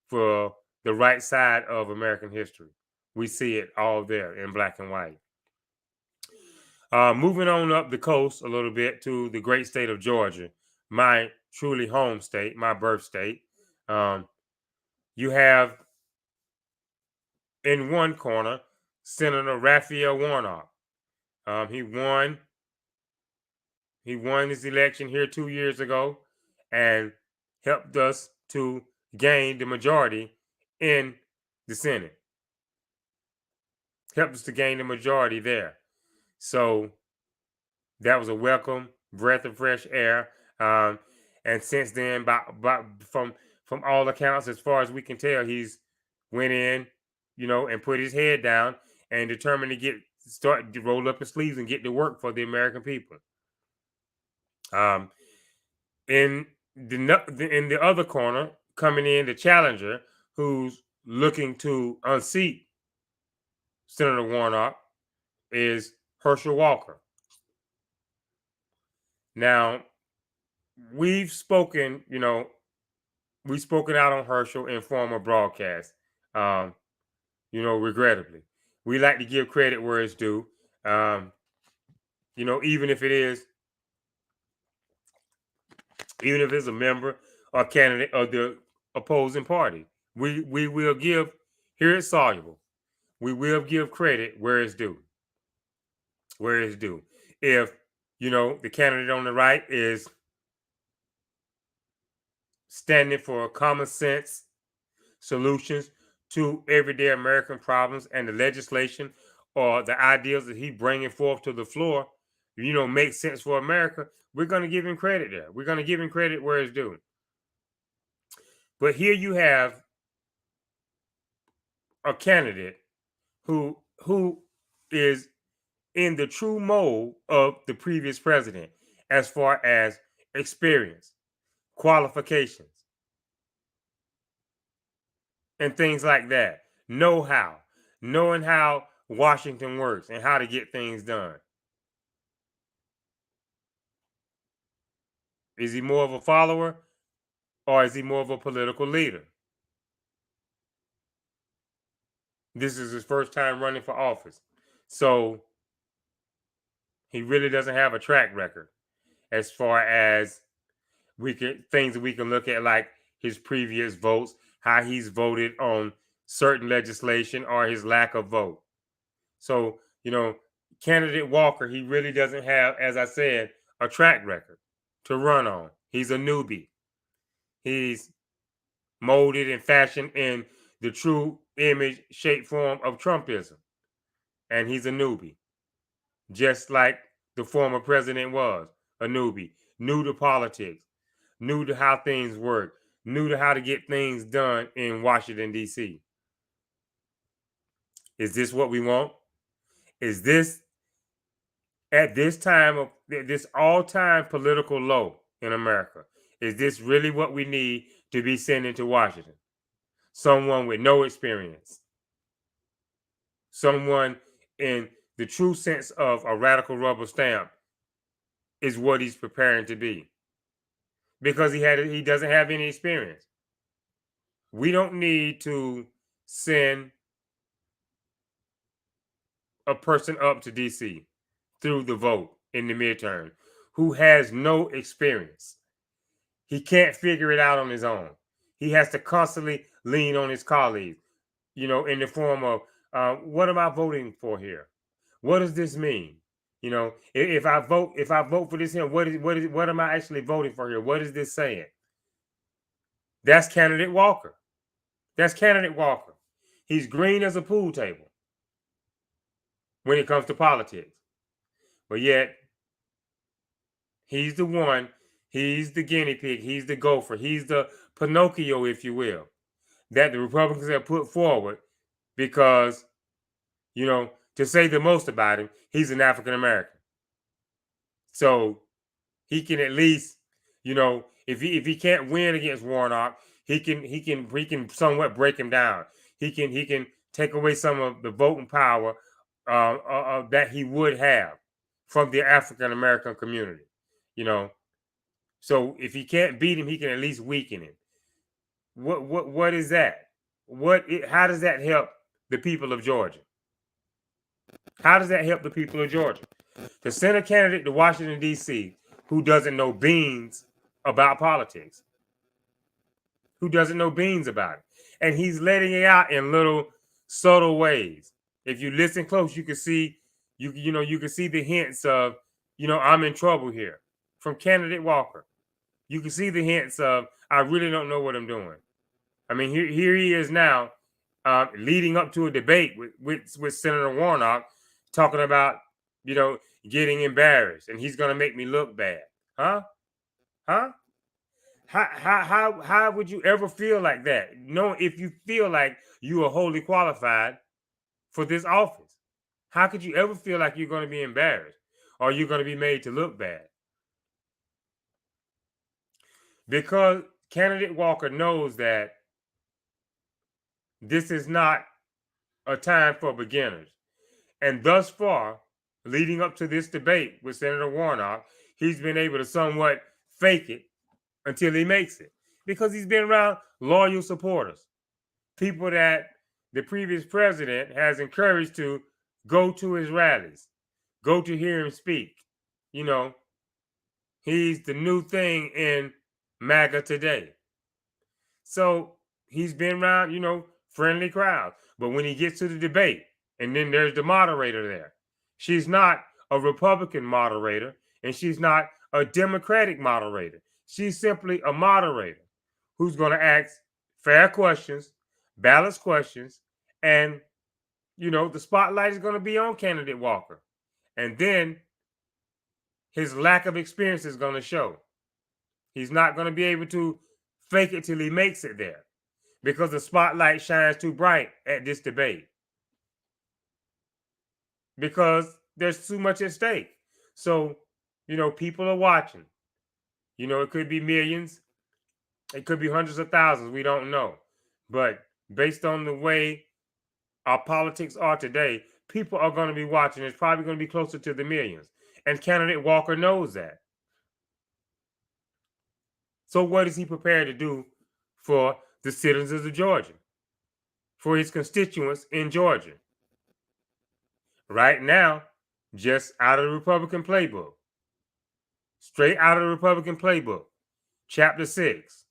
for the right side of American history. We see it all there in black and white. Moving on up the coast a little bit to the great state of Georgia, my truly home state, my birth state. You have in one corner Senator Raphael Warnock. He won his election here 2 years ago and helped us to gain the majority in the Senate. Helped us to gain the majority there. So that was a welcome breath of fresh air. And since then, from all accounts, as far as we can tell, he's went in, and put his head down and determined to start to roll up his sleeves and get to work for the American people. In the other corner, coming in, the challenger, who's looking to unseat Senator Warnock, is Herschel Walker. Now, we've spoken out on Herschel in former broadcasts. Regrettably, we like to give credit where it's due. Even if it's a member or candidate of the opposing party, we will give here at Soluble. We will give credit where it's due. Where it's due. If the candidate on the right is standing for common sense solutions to everyday American problems and the legislation or the ideals that he's bringing forth to the floor, make sense for America, we're going to give him credit there. We're going to give him credit where it's due. But here you have a candidate who is in the true mold of the previous president as far as experience, qualifications, and things like that. Know-how, knowing how Washington works and how to get things done. Is he more of a follower? or is he more of a political leader? This is his first time running for office. So he really doesn't have a track record as far as things that we can look at, like his previous votes, how he's voted on certain legislation, or his lack of vote. So, candidate Walker, he really doesn't have, as I said, a track record to run on. He's a newbie. He's molded and fashioned in the true image, shape, form of Trumpism. And he's a newbie, just like the former president was a newbie, new to politics, new to how things work, new to how to get things done in Washington, D.C. Is this what we want? Is this, at this time of this all-time political low in America, is this really what we need to be sending to Washington? Someone with no experience, someone in the true sense of a radical rubber stamp is what he's preparing to be, because he doesn't have any experience. We don't need to send a person up to DC through the vote in the midterm who has no experience. He can't figure it out on his own. He has to constantly lean on his colleagues, in the form of, what am I voting for here? What does this mean? If I vote for this here, what am I actually voting for here? What is this saying? That's candidate Walker. That's candidate Walker. He's green as a pool table when it comes to politics. But yet, he's the one, he's the guinea pig, he's the gopher, he's the Pinocchio, if you will, that the Republicans have put forward because, to say the most about him, he's an African American. So he can at least, if he can't win against Warnock, he can somewhat break him down. He can take away some of the voting power that he would have from the African American community. So if he can't beat him, he can at least weaken him. What is that? How does that help the people of Georgia? How does that help the people of Georgia? To send a candidate to Washington, D.C. who doesn't know beans about politics, who doesn't know beans about it. And he's letting it out in little subtle ways. If you listen close, you can see, you can see the hints of, I'm in trouble here from candidate Walker. You can see the hints of, I really don't know what I'm doing. I mean, here he is now, leading up to a debate with Senator Warnock, talking about, getting embarrassed, and he's going to make me look bad. Huh? How would you ever feel like that? If you feel like you are wholly qualified for this office, how could you ever feel like you're going to be embarrassed or you're going to be made to look bad? Because candidate Walker knows that this is not a time for beginners. And thus far, leading up to this debate with Senator Warnock, he's been able to somewhat fake it until he makes it, because he's been around loyal supporters, people that the previous president has encouraged to go to his rallies, go to hear him speak. He's the new thing in MAGA today. So he's been around, friendly crowds. But when he gets to the debate, and then there's the moderator there, she's not a Republican moderator, and she's not a Democratic moderator. She's simply a moderator who's going to ask fair questions, balanced questions, and, the spotlight is going to be on candidate Walker. And then his lack of experience is going to show. He's not going to be able to fake it till he makes it there, because the spotlight shines too bright at this debate, because there's too much at stake. So, people are watching. It could be millions. It could be hundreds of thousands. We don't know. But based on the way our politics are today, people are going to be watching. It's probably going to be closer to the millions. And candidate Walker knows that. So what is he prepared to do for the citizens of Georgia, for his constituents in Georgia? Right now, just out of the Republican playbook, straight out of the Republican playbook, chapter 6.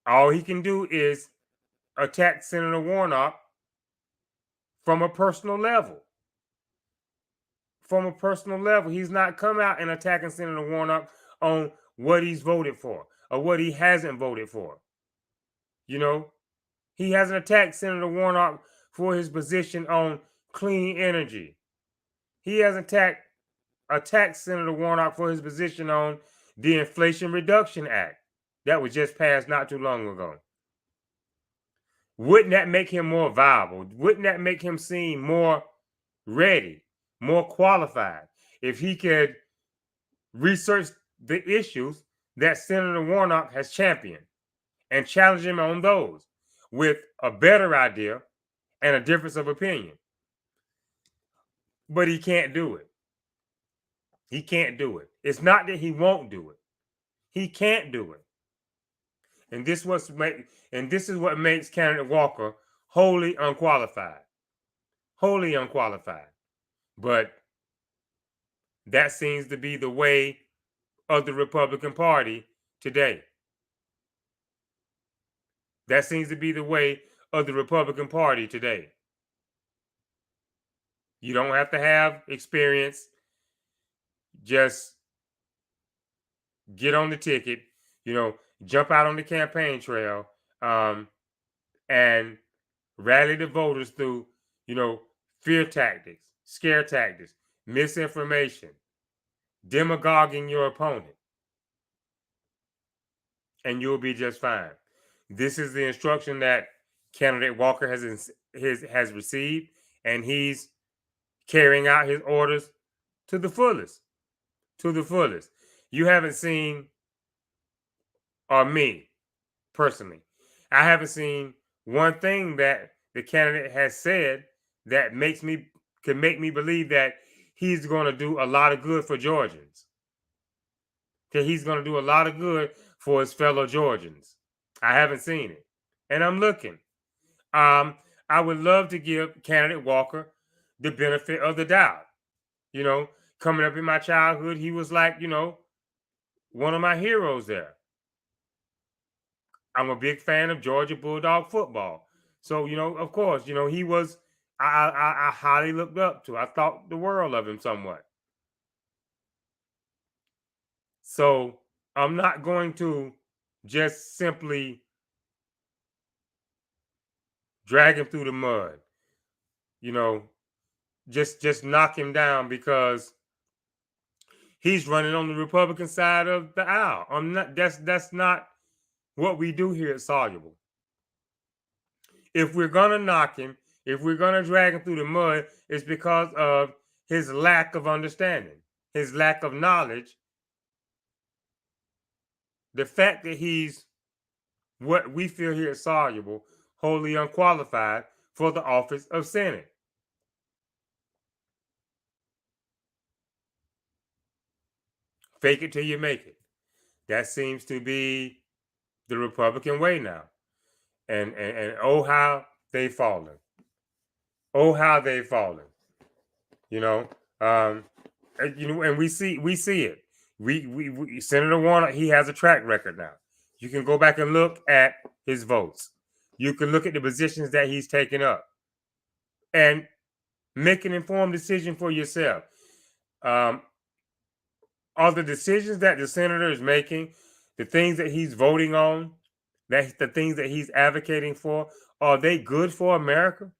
All he can do is attack Senator Warnock from a personal level. From a personal level, he's not come out and attacking Senator Warnock on what he's voted for or what he hasn't voted for. You know, he hasn't attacked Senator Warnock for his position on clean energy. He hasn't attacked Senator Warnock for his position on the Inflation Reduction Act that was just passed not too long ago. Wouldn't that make him more viable? Wouldn't that make him seem more ready, more qualified if he could research the issues that Senator Warnock has championed and challenge him on those with a better idea and a difference of opinion? But he can't do it. He can't do it. It's not that he won't do it. He can't do it. And this is what makes candidate Walker wholly unqualified. Wholly unqualified. But that seems to be the way of the Republican Party today. That seems to be the way of the Republican Party today. You don't have to have experience. Just get on the ticket, jump out on the campaign trail, and rally the voters through, fear tactics, scare tactics, misinformation, demagoguing your opponent, and you'll be just fine. This is the instruction that candidate Walker has received, and he's carrying out his orders to the fullest. To the fullest. You haven't seen, or me personally, I haven't seen one thing that the candidate has said that could make me believe that he's going to do a lot of good for Georgians. That he's going to do a lot of good for his fellow Georgians. I haven't seen it, and I'm looking. I would love to give candidate Walker the benefit of the doubt. Coming up in my childhood, he was like, one of my heroes there. I'm a big fan of Georgia Bulldog football. So, of course, he was, I highly looked up to. I thought the world of him somewhat. So I'm not going to just simply drag him through the mud, just knock him down because he's running on the Republican side of the aisle. That's not what we do here at Soluble. If we're gonna knock him, if we're gonna drag him through the mud, it's because of his lack of understanding, his lack of knowledge, the fact that he's what we feel here at Soluble, wholly unqualified for the office of Senate. Fake it till you make it. That seems to be the Republican way now. And oh how they've fallen. Oh how they've fallen. And we see it. We Senator Warnock, he has a track record now. You can go back and look at his votes. You can look at the positions that he's taken up and make an informed decision for yourself. Are the decisions that the senator is making, the things that he's voting on, the things that he's advocating for, are they good for America?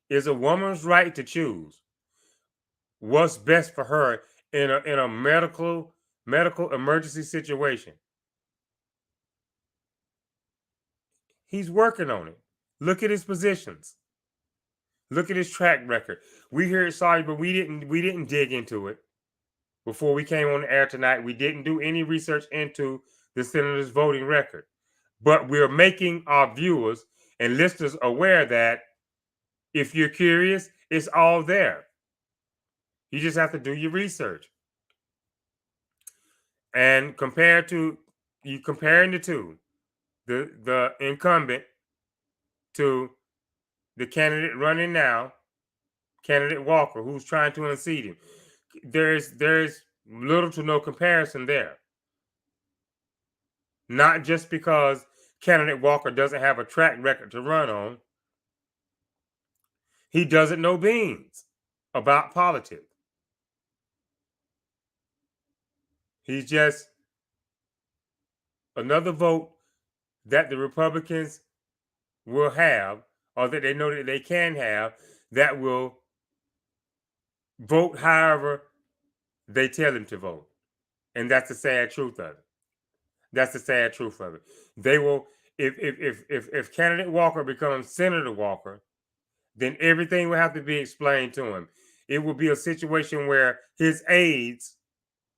Is a woman's right to choose what's best for her in a medical emergency situation? He's working on it. Look at his positions. Look at his track record. We hear it, sorry, but we didn't dig into it before we came on the air tonight. We didn't do any research into the senator's voting record. But we're making our viewers and listeners aware that if you're curious, it's all there. You just have to do your research. And you comparing the two, the incumbent to the candidate running now, candidate Walker, who's trying to unseat him. There's little to no comparison there. Not just because candidate Walker doesn't have a track record to run on, he doesn't know beans about politics. He's just another vote that the Republicans will have, or that they know that they can have, that will vote however they tell him to vote. And that's the sad truth of it. That's the sad truth of it. They will, if candidate Walker becomes Senator Walker, then everything will have to be explained to him. It will be a situation where his aides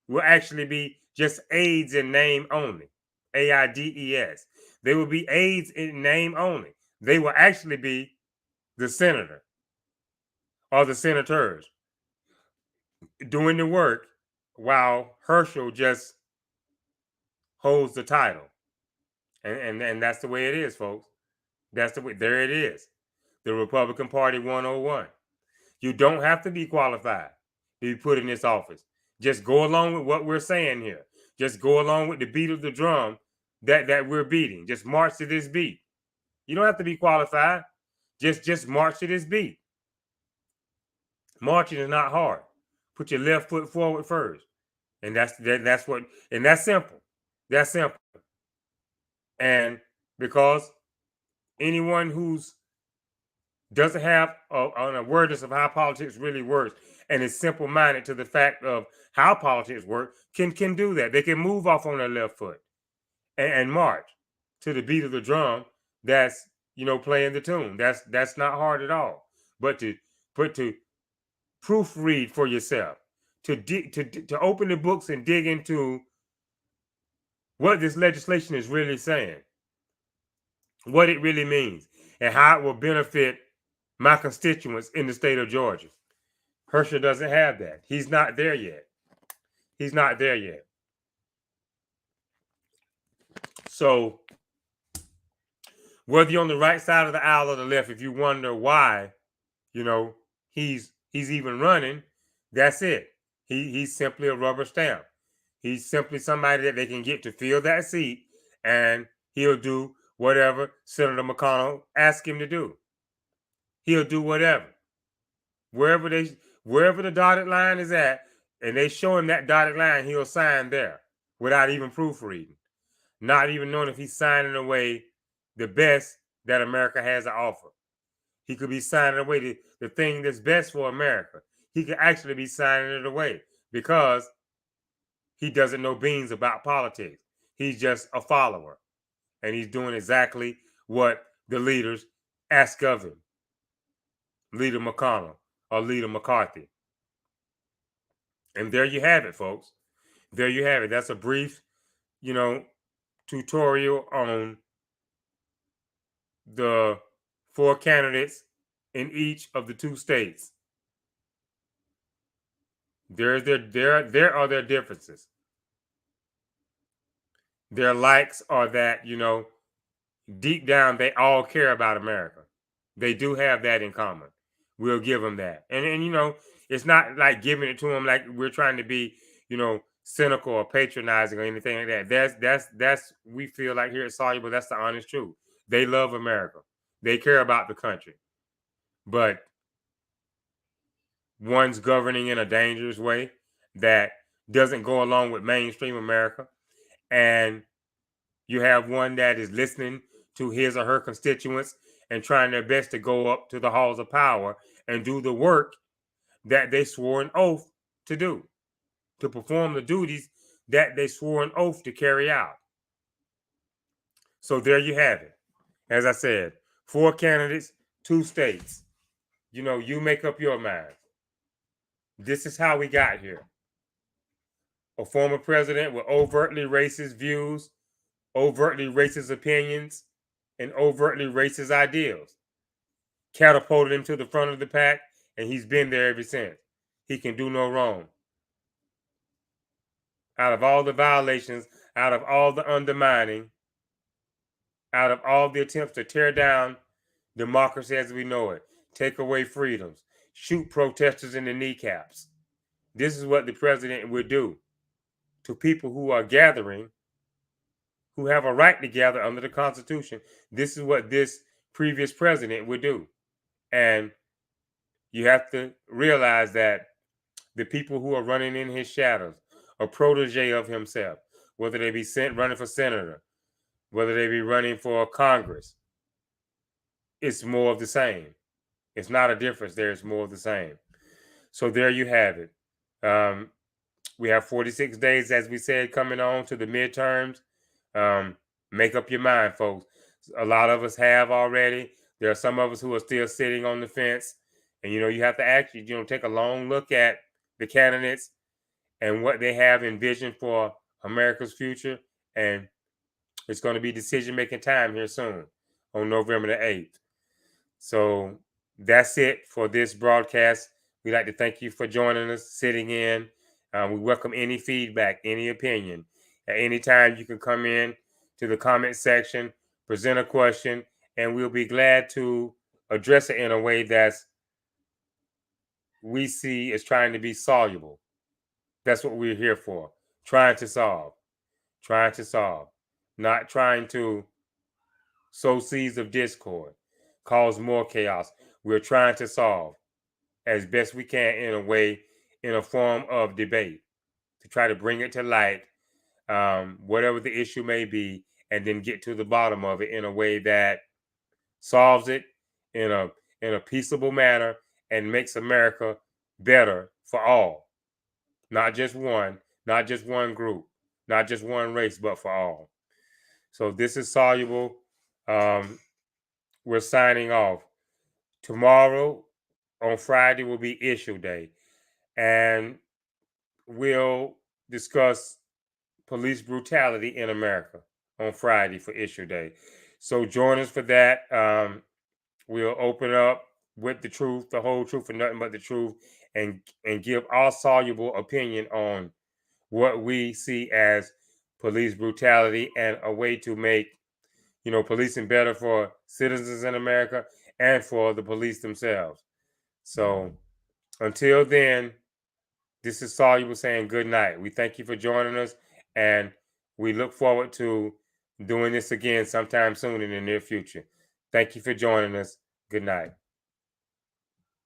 will actually be just aides in name only. AIDS. They will be aides in name only. They will actually be the senator or the senators doing the work while Herschel just holds the title. And that's the way it is, folks. That's the way. There it is. The Republican Party 101. You don't have to be qualified to be put in this office. Just go along with what we're saying here. Just go along with the beat of the drum that we're beating. Just march to this beat. You don't have to be qualified. Just march to this beat. Marching is not hard. Put your left foot forward first. And that's simple. That's simple. And because anyone who's doesn't have an awareness of how politics really works and is simple-minded to the fact of how politics work can do that. They can move off on their left foot and march to the beat of the drum that's playing the tune. That's not hard at all. But to proofread for yourself, to open the books and dig into what this legislation is really saying, what it really means, and how it will benefit my constituents in the state of Georgia. Herschel doesn't have that. He's not there yet. He's not there yet. So whether you're on the right side of the aisle or the left, if you wonder why, he's even running, that's it. He's simply a rubber stamp. He's simply somebody that they can get to fill that seat, and he'll do whatever Senator McConnell asks him to do. He'll do whatever. Wherever the dotted line is at, and they show him that dotted line, he'll sign there without even proofreading, not even knowing if he's signing away the best that America has to offer. He could be signing away the thing that's best for America. He could actually be signing it away because he doesn't know beans about politics. He's just a follower, and he's doing exactly what the leaders ask of him. Leader McConnell or Leader McCarthy. And there you have it, folks. There you have it. That's a brief, tutorial on the 4 candidates in each of the 2 states. There are their differences. Their likes are that, deep down they all care about America. They do have that in common. We'll give them that. And it's not like giving it to them like we're trying to be, cynical or patronizing or anything like that. That's we feel like here at Soluble, that's the honest truth. They love America. They care about the country. But one's governing in a dangerous way that doesn't go along with mainstream America. And you have one that is listening to his or her constituents and trying their best to go up to the halls of power and do the work that they swore an oath to do, to perform the duties that they swore an oath to carry out. So there you have it. As I said, 4 candidates, 2 states. You make up your mind. This is how we got here. A former president with overtly racist views, overtly racist opinions, and overtly racist ideals. Catapulted him to the front of the pack, and he's been there ever since. He can do no wrong. out of all the violations, out of all the undermining, out of all the attempts to tear down democracy as we know it, take away freedoms, shoot protesters in the kneecaps. This is what the president would do to people who are gathering, who have a right to gather under the Constitution. This is what this previous president would do. And you have to realize that the people who are running in his shadows, a protege of himself, whether they be running for senator, whether they be running for Congress, it's more of the same. It's not a difference there, it's more of the same. So there you have it. We have 46 days, as we said, coming on to the midterms. Make up your mind, folks. A lot of us have already. There are some of us who are still sitting on the fence. And, you have to actually, take a long look at the candidates and what they have envisioned for America's future. And it's going to be decision-making time here soon on November the 8th. So that's it for this broadcast. We'd like to thank you for joining us, sitting in. We welcome any feedback, any opinion. At any time, you can come in to the comment section, present a question, and we'll be glad to address it in a way that's we see as trying to be soluble. That's what we're here for. Trying to solve. Not trying to sow seeds of discord, cause more chaos. We're trying to solve as best we can in a form of debate, to try to bring it to light, whatever the issue may be, and then get to the bottom of it in a way that solves it in a peaceable manner and makes America better for all. Not just one group, not just one race, but for all. So this is Soluble. We're signing off. Tomorrow, on Friday, will be issue day. And we'll discuss police brutality in America on Friday for issue day. So join us for that. We'll open up with the truth, the whole truth, and nothing but the truth, and give our soluble opinion on what we see as police brutality and a way to make policing better for citizens in America and for the police themselves. So until then, this is Soluble saying good night. We thank you for joining us, and we look forward to doing this again sometime soon in the near future. Thank you for joining us. Good night.